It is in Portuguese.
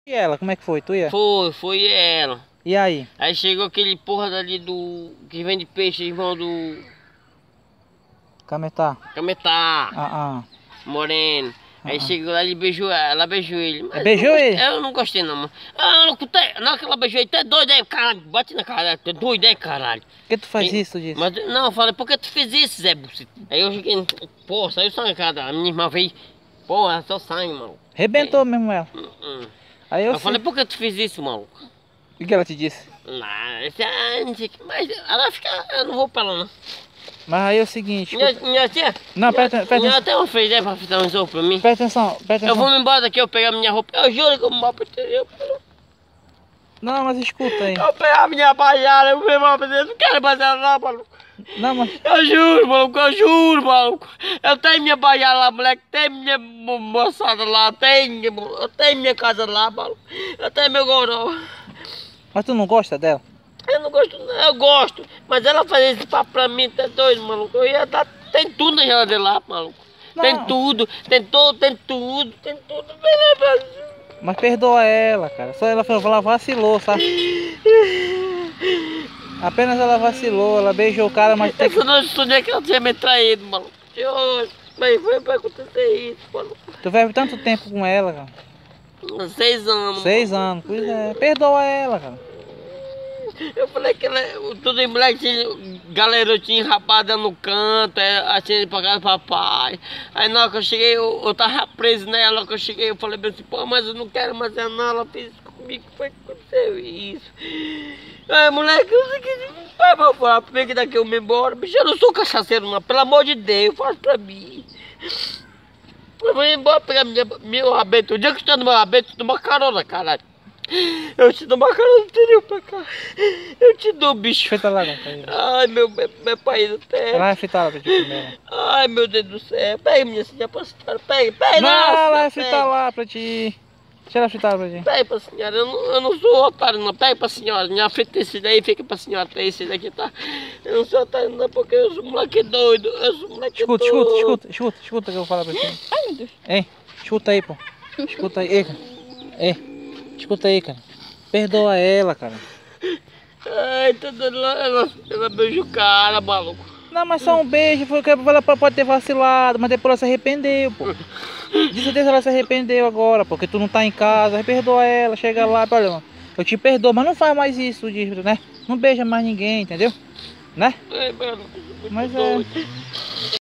E ela, como é que foi? Tu ia? Foi ela. E aí? Aí chegou aquele porra dali que vende peixe, irmão do Cametá? Cametá, Ah, moreno. Aí ah. chegou lá, ele beijou ela, beijou ele. Mas Beijou ele? eu não gostei não, mano. Ah, não, que ela beijou ele, tu é doido aí, caralho. Bate na cara, tu é doido aí, caralho. Por que tu faz isso, disso? Mas, não, eu falei, por que tu fez isso, Zé Buceta? Aí eu cheguei, pô, saiu sangue, cara. A minha irmã veio, pô, ela só sangue, mano. Rebentou mesmo ela. Aí Eu falei, por que tu fez isso, maluco? O que ela te disse? Não sei o que, mas ela fica, eu não vou pra lá não. Mas aí é o seguinte... Minha tia? Não, presta atenção. Minha até uma fez, pra ficar um jogo pra mim. Presta atenção. Eu vou me embora daqui, eu pegar minha roupa. Eu juro que eu vou embora pro interior. Não, mas escuta aí. Eu pegar minha baiana, eu vou embora pra dentro. Não quero mais ela não, maluco. Não, mas... Eu juro, maluco. Eu tenho minha baiana lá, moleque. Tenho minha moçada lá. Eu tenho minha casa lá, maluco. Eu tenho meu goró. Mas tu não gosta dela? Eu não gosto, não. Eu gosto. Mas ela faz esse papo pra mim, tá doido, maluco. Eu ia dar. Tem tudo na geladeira lá, maluco. Não. Tem tudo. Mas perdoa ela, cara. Só ela vacilou, sabe? Apenas ela vacilou, ela beijou o cara, mas tem que... Eu não estudei que ela tinha me traído, maluco. Mas foi pra acontecer isso, maluco. Tu vive tanto tempo com ela, cara. 6 anos. 6 anos, pois é. Perdoa ela, cara. Eu falei que ela, tudo em moleque, galerotinho rapada no canto, assim pra casa do papai. Aí na hora que eu cheguei, eu tava preso nela, na hora que eu cheguei, eu falei assim, pô, mas eu não quero mais ela não, ela fez isso comigo, foi que aconteceu isso. Aí moleque, eu sei que pai, vou falar pra mim que daqui eu me embora, bicho, eu não sou cachaceiro não, pelo amor de Deus, faz pra mim. Eu vou embora pegar meu rabento, o dia que eu estou no meu rabento, eu dou uma carona, caralho. Eu te dou uma carona do interior pra cá. Eu te dou, bicho. Fita lá, pai. Ai, meu pai do céu. Ela vai fitar lá pra ti comer. Ai, meu Deus do céu. Pega, minha senhora, pra senhora. Pega, não, ela vai pega. fitar lá pra ti. Deixa ela fritar pra ti. Pega pra senhora, eu não sou otário não. Pega pra senhora. Minha frita esse daí, fica pra senhora. Esse daqui tá. Eu não sou otário não, porque eu sou moleque doido. Eu sou moleque doido. Escuta que eu vou falar pra ti. Ai, meu Deus. Ei, escuta aí, pô. Escuta aí, cara. Escuta aí, cara. Perdoa ela, cara. Ai, tá dando lá. Ela beija o cara, maluco. Não, mas só um beijo. Ela pode ter vacilado, mas depois ela se arrependeu, pô. De certeza ela se arrependeu agora, porque tu não tá em casa. Perdoa ela, chega lá, olha, mano, eu te perdoo, mas não faz mais isso, né? Não beija mais ninguém, entendeu? Né? Ai, mano, Mas é...